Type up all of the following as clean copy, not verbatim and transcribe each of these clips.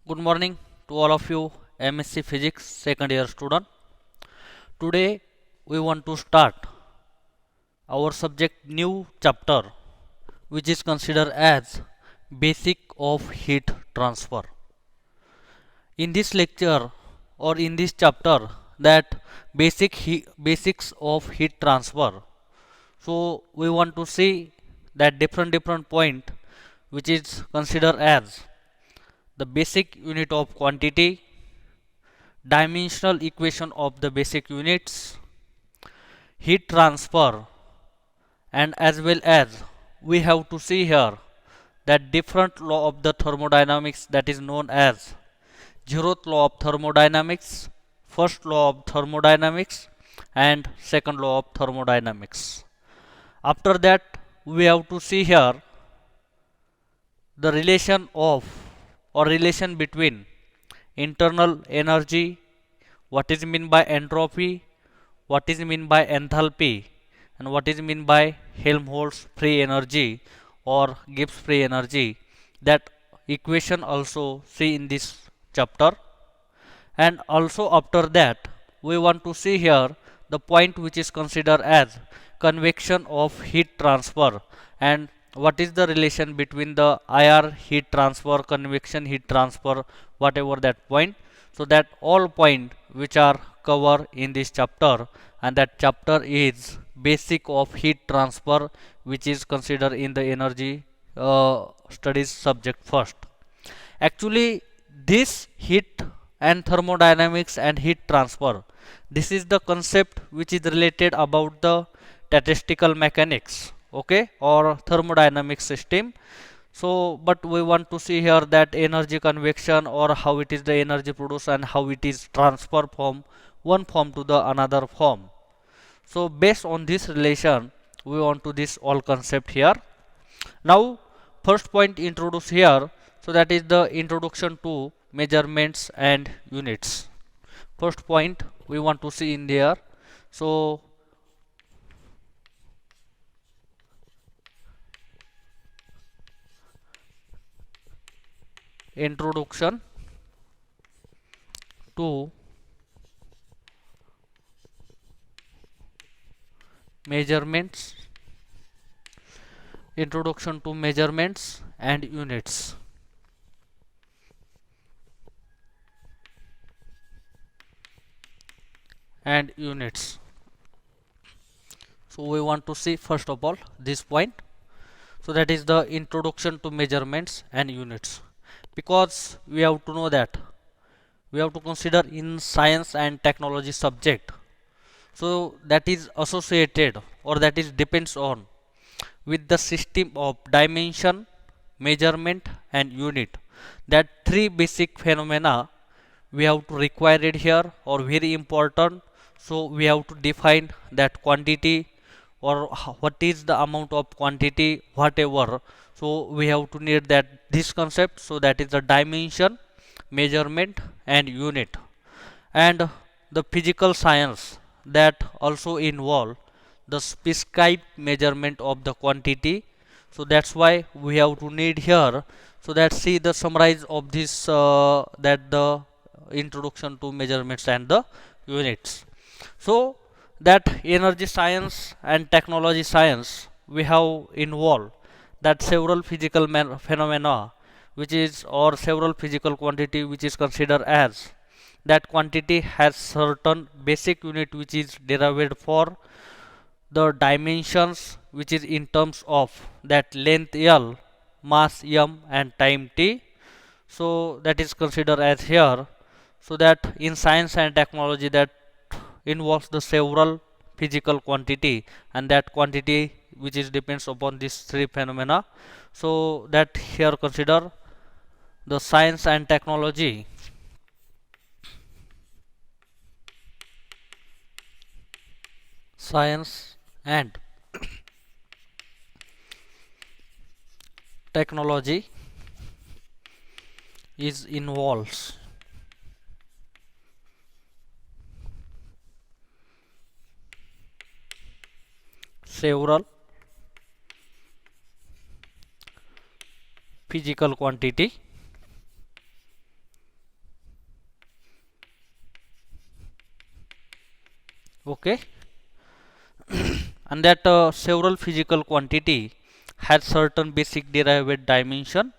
Good morning to all of you MSc Physics second year student. Today we want to start our subject new chapter which is considered as basic of heat transfer. In this lecture or in this chapter that basics of heat transfer. So we want to see that different point which is considered as the basic unit of quantity, dimensional equation of the basic units, heat transfer, and as well as we have to see here that different law of the thermodynamics that is known as zeroth law of thermodynamics, first law of thermodynamics, and second law of thermodynamics. After that, we have to see here the relation of or relation between internal energy, what is mean by entropy, what is mean by enthalpy, and what is mean by Helmholtz free energy or Gibbs free energy. That equation also see in this chapter. And also after that we want to see here the point which is considered as convection of heat transfer, and what is the relation between the IR heat transfer, convection heat transfer, whatever that point. So that all point which are covered in this chapter, and that chapter is basic of heat transfer which is considered in the energy studies subject first. Actually, this heat and thermodynamics and heat transfer, this is the concept which is related about the statistical mechanics, okay, or thermodynamic system. So, but we want to see here that energy convection or how it is the energy produced and how it is transfer from one form to the another form. So, based on this relation, we want to this all concept here. Now, first point introduced here, so that is the introduction to measurements and units. First point we want to see in there. So, introduction to measurements, introduction to measurements and units. And units. So we want to see first of all this point. So that is the introduction to measurements and units, because we have to know that we have to consider in science and technology subject. So that is associated or that is depends on with the system of dimension, measurement and unit. That three basic phenomena we have to require it here or very important. So we have to define that quantity or what is the amount of quantity whatever. So we have to need that this concept. So that is the dimension, measurement and unit. And the physical science that also involve the prescribed measurement of the quantity. So that's why we have to need here. So that see the summarize of this that the introduction to measurements and the units. So that energy science and technology science we have involved that several physical phenomena which is or several physical quantity which is considered as that quantity has certain basic unit which is derived for the dimensions which is in terms of that length L, mass m and time t. So that is considered as here. So that in science and technology that involves the several physical quantity, and that quantity which is depends upon these three phenomena. So that here consider the science and technology science and technology is involves several physical quantity Okay, and that several physical quantity has certain basic derived dimension.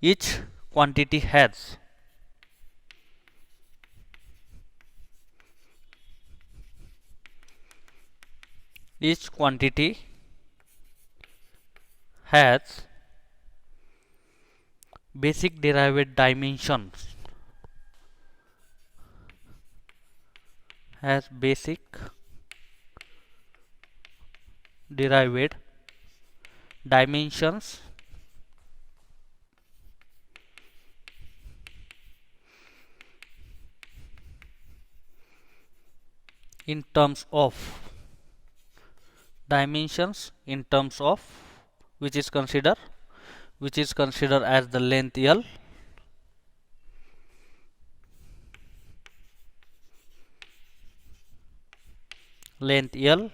Each quantity has each quantity has basic derived dimensions, has basic derived dimensions in terms of dimensions in terms of which is considered as the length L, length L.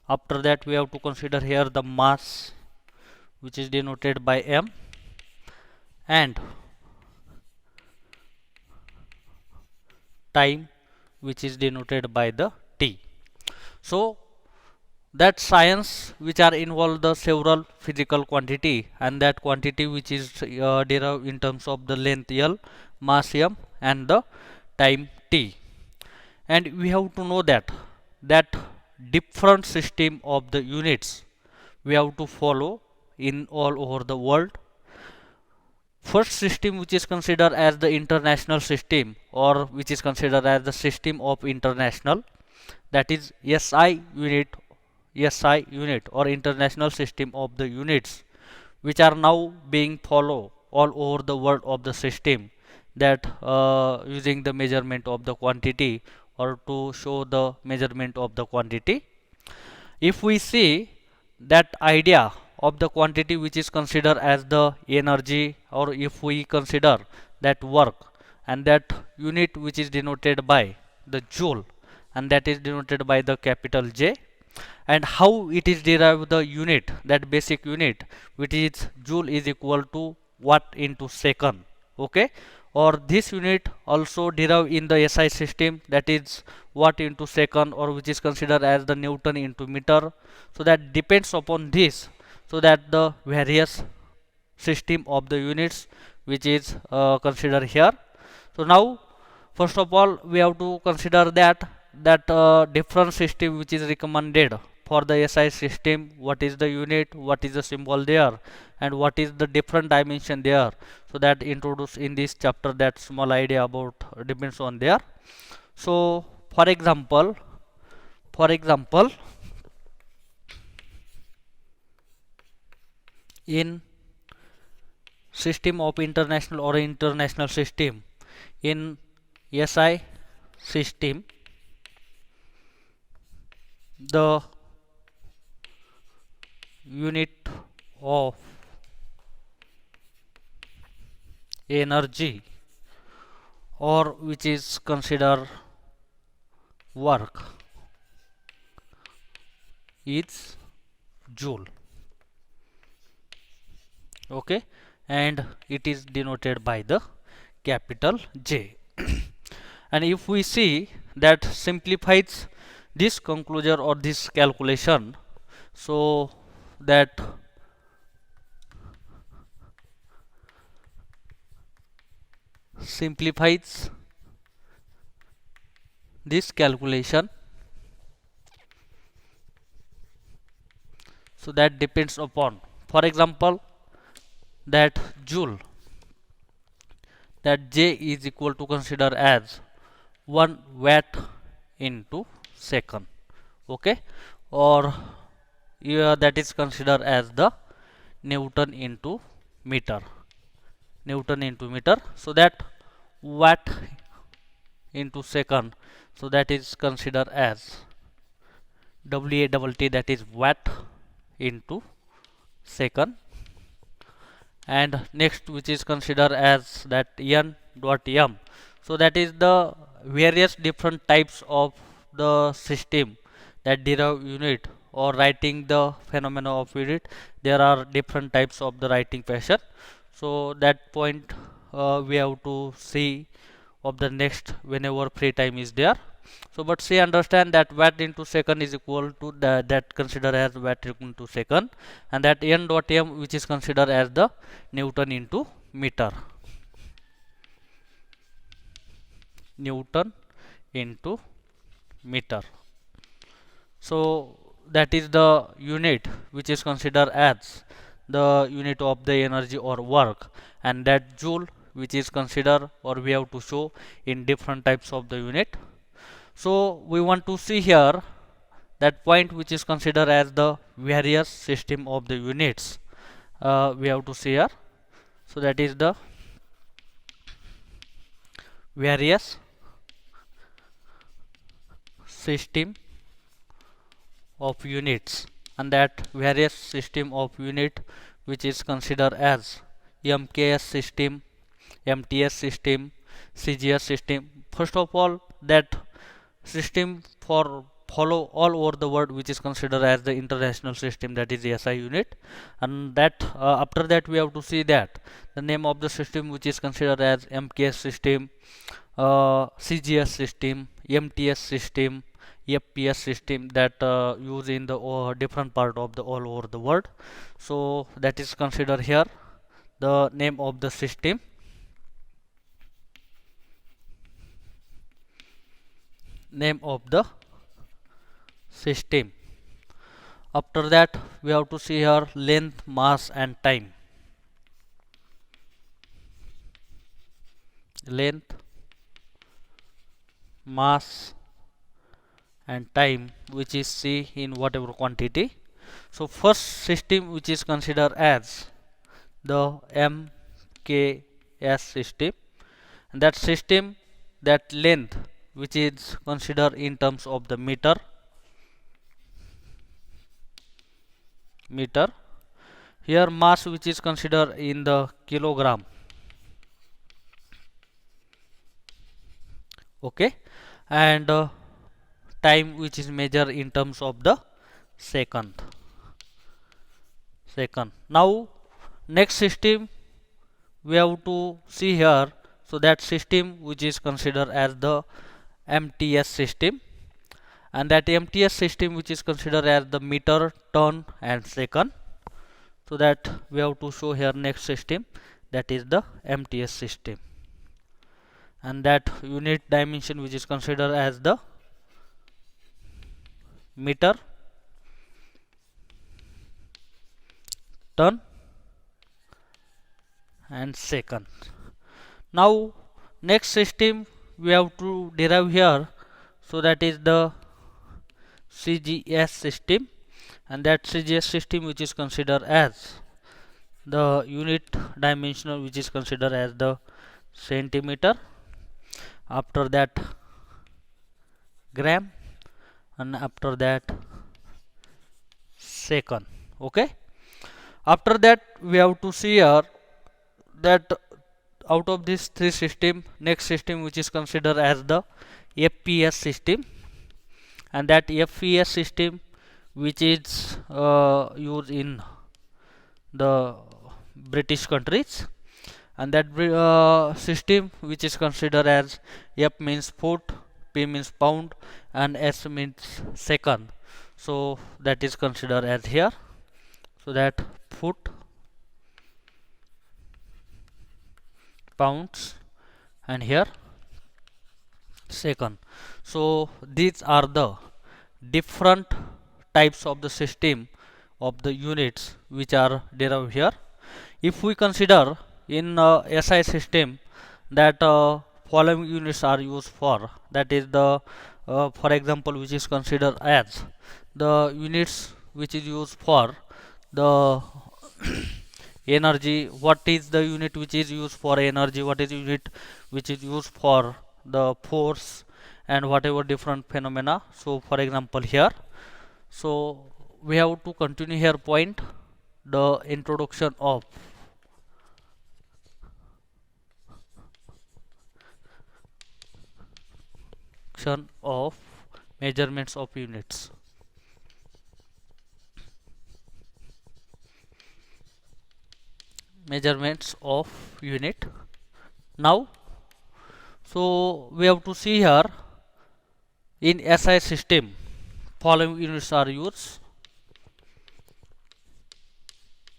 After that we have to consider here the mass, which is denoted by m, and time, which is denoted by the t. So that science which are involved the several physical quantity, and that quantity which is derived in terms of the length L, mass m, and the time t. And we have to know that different system of the units we have to follow in all over the world. First system which is considered as the international system, or which is considered as the system of international, that is SI unit or international system of the units, which are now being followed all over the world of the system, that using the measurement of the quantity or to show the measurement of the quantity. If we see that idea of the quantity which is considered as the energy, or if we consider that work, and that unit which is denoted by the joule, and that is denoted by the capital J, and how it is derived the unit, that basic unit, which is joule is equal to watt into second. Okay, or this unit also derived in the SI system, that is watt into second, or which is considered as the Newton into meter. So that depends upon this, so that the various system of the units which is considered here. So now first of all we have to consider that different system which is recommended for the SI system, what is the unit, what is the symbol there, and what is the different dimension there. So that introduce in this chapter that small idea about depends on there. So for example in system of international or international system, in SI system, the unit of energy, or which is considered work, is joule. Okay, and it is denoted by the capital J. And if we see that simplifies this conclusion or this calculation, so that simplifies this calculation, so that depends upon, for example, that joule, that J is equal to consider as 1 watt into second. Okay, or that is considered as the Newton into meter, so that watt into second, so that is considered as WATT, that is watt into second. And next which is considered as that N dot M, so that is the various different types of the system that derive unit or writing the phenomena of unit. There are different types of the writing fashion, so that point we have to see of the next whenever free time is there. So but see, understand that watt into second is equal to that consider as watt into second, and that n dot m which is considered as the Newton into meter. Newton into meter. So that is the unit which is considered as the unit of the energy or work, and that joule which is considered, or we have to show in different types of the unit. So we want to see here that point which is considered as the various system of the units. We have to see here. So that is the various system of units, and that various system of unit which is considered as MKS system, MTS system, CGS system. First of all, that system for follow all over the world which is considered as the international system, that is the SI unit, and that after that we have to see that the name of the system which is considered as MKS system, CGS system, MTS system, FPS system, that use in the different part of the all over the world. So that is considered here the name of the system. Name of the system. After that we have to see here length, mass and time. Length, mass and time, which is C in whatever quantity. So first system which is considered as the MKS system, and that system, that length which is considered in terms of the meter. Here mass which is considered in the kilogram. Okay, and time which is measured in terms of the second. Now next system we have to see here. So that system which is considered as the MTS system, and that MTS system which is considered as the meter, ton and second. So that we have to show here next system, that is the MTS system, and that unit dimension which is considered as the meter, ton and second. Now next system we have to derive here. So that is the CGS system, and that CGS system which is considered as the unit dimensional which is considered as the centimeter. After that gram, and after that second. Okay, after that we have to see here that out of these three system, next system which is considered as the FPS system, and that FPS system which is used in the British countries, and that system which is considered as F means foot, P means pound and S means second. So that is considered as here. So that foot, pounds and here second. So these are the different types of the system of the units which are derived here. If we consider in SI system that following units are used for, that is the for example which is considered as the units which is used for the energy. What is the unit which is used for energy, what is the unit which is used for the force and whatever different phenomena. So for example here, so we have to continue here point the introduction of measurements of units. Measurements of unit. Now so we have to see here In SI system, following units are used.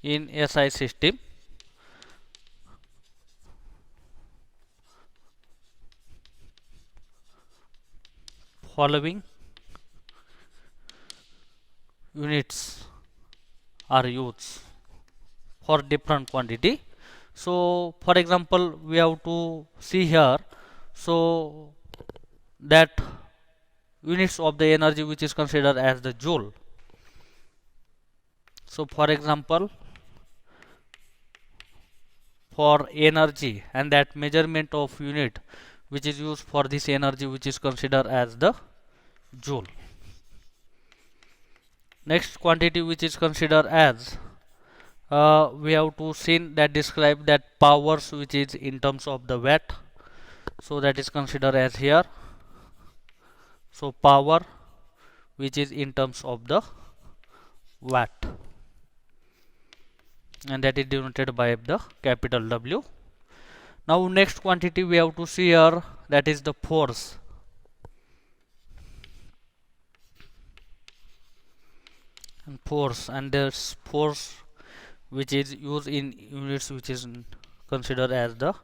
In SI system, following units are used for different quantity. So for example, we have to see here, so that units of the energy which is considered as the joule. So for example, for energy, and that measurement of unit which is used for this energy which is considered as the joule. Next quantity which is considered as, we have to see that describe that powers which is in terms of the watt. So that is considered as here. So power which is in terms of the watt, and that is denoted by the capital W. Now next quantity we have to see here, that is the force. And force, and this force which is used in units which is considered as the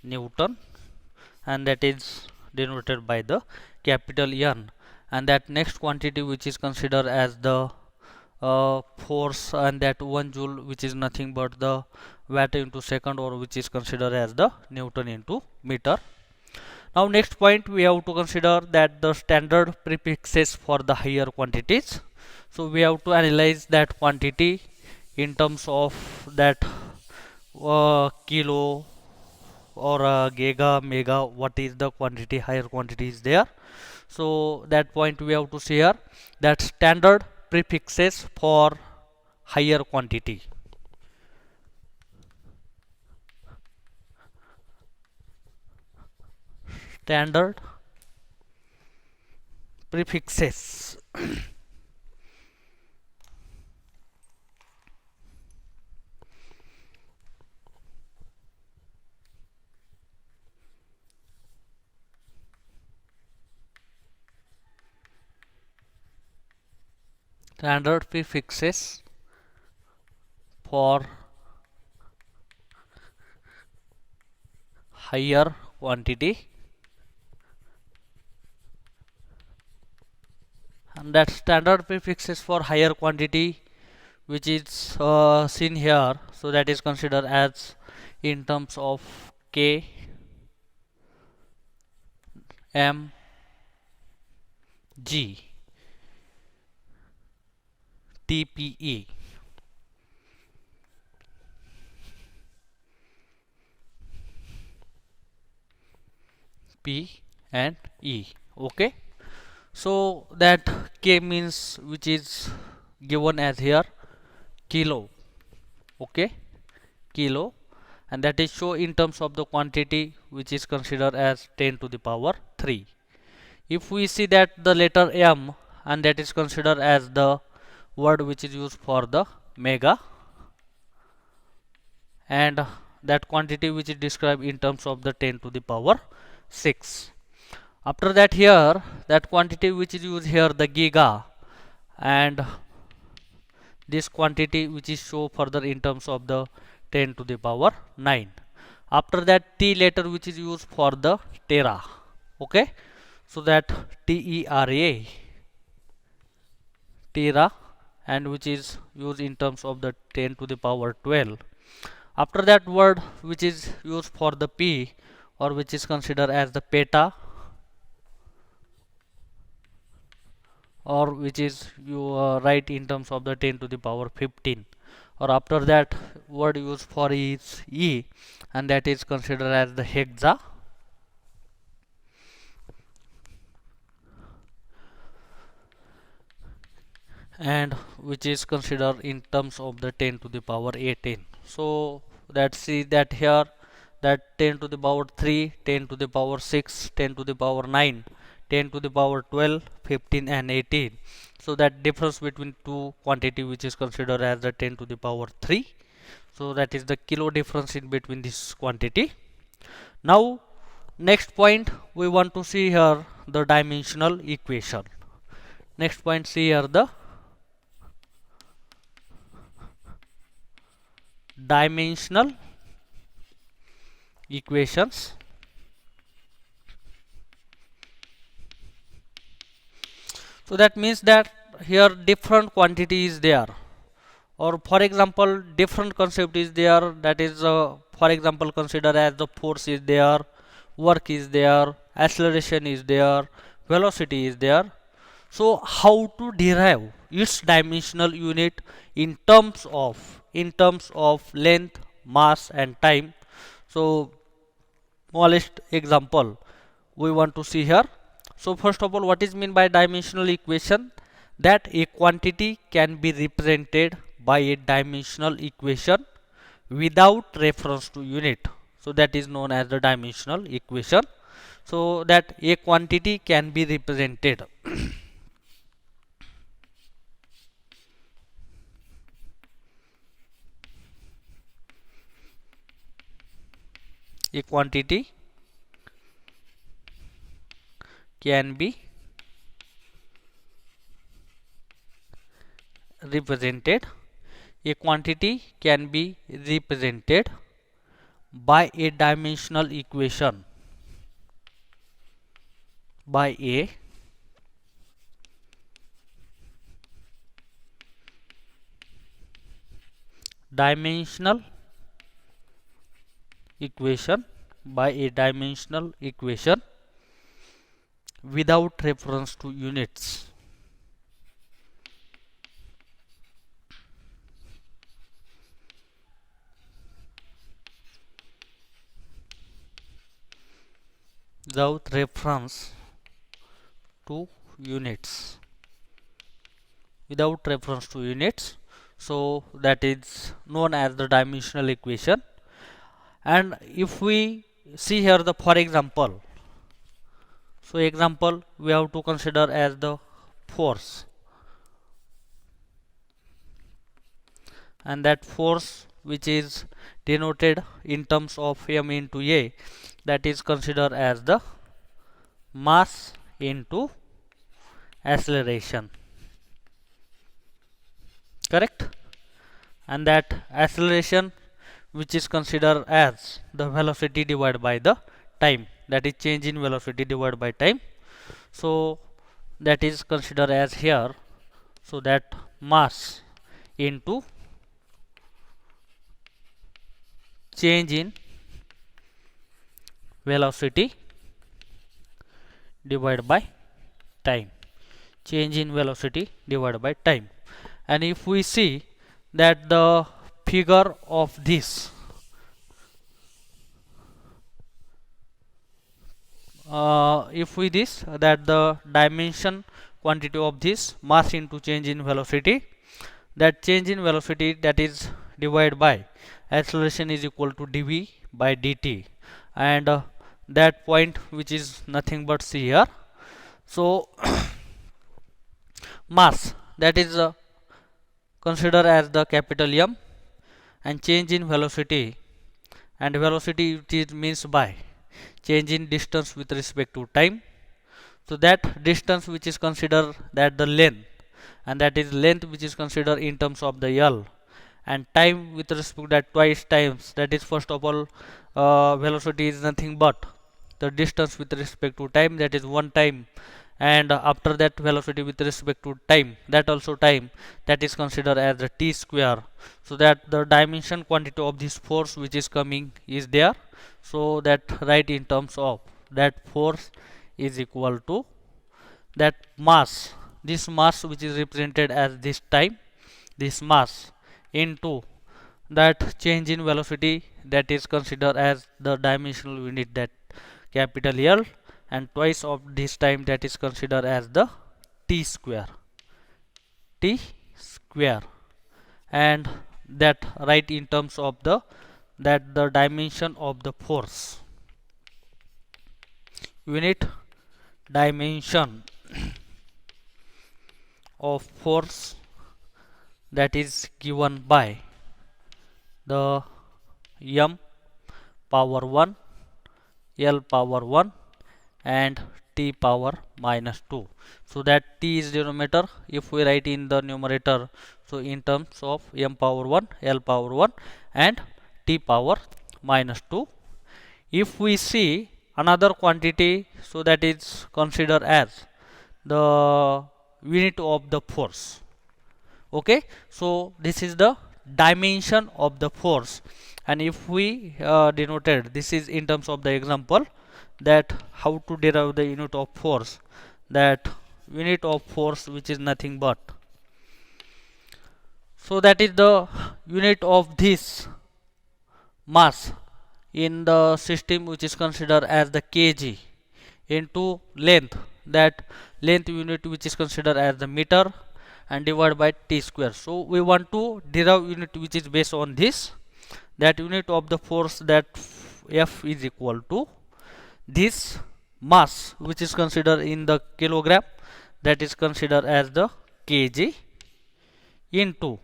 Newton, and that is denoted by the capital N. And that next quantity which is considered as the force, and that 1 joule which is nothing but the watt into second, or which is considered as the Newton into meter. Now next point we have to consider that the standard prefixes for the higher quantities. So we have to analyze that quantity in terms of that kilo or giga, mega, what is the quantity, higher quantity is there. So that point we have to see here, that standard prefixes for higher quantity. Standard prefixes standard prefixes for higher quantity, and that standard prefixes for higher quantity which is seen here, so that is considered as in terms of K, M, G, TPE. P and E. Okay, so that K means which is given as here kilo. Okay, kilo, and that is shown in terms of the quantity which is considered as 10 to the power 3. If we see that the letter M, and that is considered as the word which is used for the mega, and that quantity which is described in terms of the 10 to the power 6. After that here, that quantity which is used here the giga, and this quantity which is shown further in terms of the 10 to the power 9. After that T letter which is used for the tera. Okay, so that TERA, tera, and which is used in terms of the 10 to the power 12. After that word which is used for the P, or which is considered as the peta, or which is you write in terms of the 10 to the power 15. Or after that word used for is E, and that is considered as the hexa. And which is considered in terms of the 10 to the power 18. So let's see that here, that 10 to the power 3, 10 to the power 6, 10 to the power 9, 10 to the power 12, 15 and 18. So that difference between two quantity which is considered as the 10 to the power 3. So that is the kilo difference in between this quantity. Now Next point we want to see here the dimensional equation. Next point, see here the dimensional equations. So that means that here different quantity is there, or for example different concept is there, that is for example consider as the force is there, work is there, acceleration is there, velocity is there. So how to derive its dimensional unit in terms of length, mass and time. So smallest example we want to see here. So first of all, what is mean by dimensional equation? That a quantity can be represented by a dimensional equation without reference to unit. So that is known as the dimensional equation. So that a quantity can be represented a quantity can be represented a quantity can be represented by a dimensional equation by a dimensional equation without reference to units. Without reference to units. Without reference to units. So that is known as the dimensional equation. And if we see here the for example, so example we have to consider as the force, and that force which is denoted in terms of m into a, that is considered as the mass into acceleration, correct? And that acceleration which is considered as the velocity divided by the time, that is change in velocity divided by time. So that is considered as here, so that mass into change in velocity divided by time, change in velocity divided by time. And if we see that the figure of this if we this that the dimension quantity of this mass into change in velocity, that change in velocity that is divided by acceleration is equal to dv by dt, and that point which is nothing but c here. So mass that is considered as the capital M, and change in velocity, and velocity it is means by change in distance with respect to time. So that distance which is considered that the length, and that is length which is considered in terms of the L, and time with respect to that twice times, that is first of all velocity is nothing but the distance with respect to time, that is one time, and after that velocity with respect to time, that also time, that is considered as the t square. So that the dimension quantity of this force which is coming is there. So that write in terms of that force is equal to that mass, this mass which is represented as this time, this mass into that change in velocity that is considered as the dimensional unit, that capital L, and twice of this time that is considered as the t square, t square, and that right in terms of the that the dimension of the force, unit dimension of force, that is given by the m power 1 L power 1 and T power minus 2. So that T is denominator. If we write in the numerator, so in terms of M power 1, L power 1 and T power minus 2. If we see another quantity, so that is considered as the unit of the force. Okay, so this is the dimension of the force, and if we denoted, this is in terms of the example, that how to derive the unit of force, that unit of force which is nothing but, so that is the unit of this mass in the system which is considered as the kg into length, that length unit which is considered as the meter, and divided by t square. So we want to derive unit which is based on this, that unit of the force, that F is equal to this mass which is considered in the kilogram, that is considered as the kg, into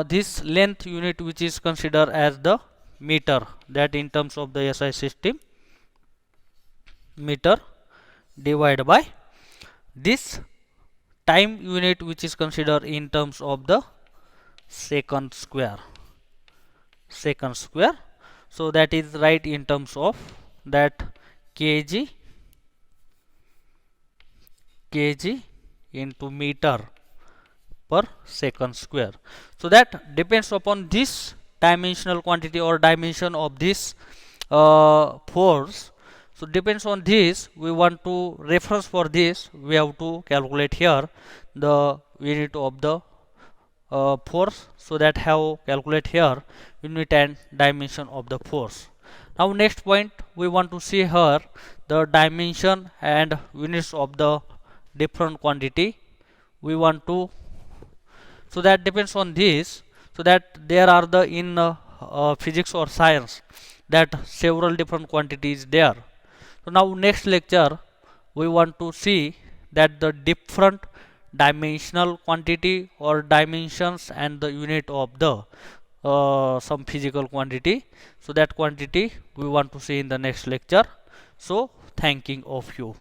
this length unit which is considered as the meter, that in terms of the SI system, meter, divided by this time unit which is considered in terms of the second square. So that is right in terms of that kg into meter per second square. So that depends upon this dimensional quantity or dimension of this force. So depends on this, we want to reference for this, we have to calculate here the unit of the force, so that have calculate here unit and dimension of the force. Now next point, we want to see here the dimension and units of the different quantity. We want to, so that depends on this, so that there are the in physics or science, that several different quantities there. So now next lecture we want to see that the different dimensional quantity or dimensions and the unit of the some physical quantity. So that quantity we want to see in the next lecture. So thanking of you.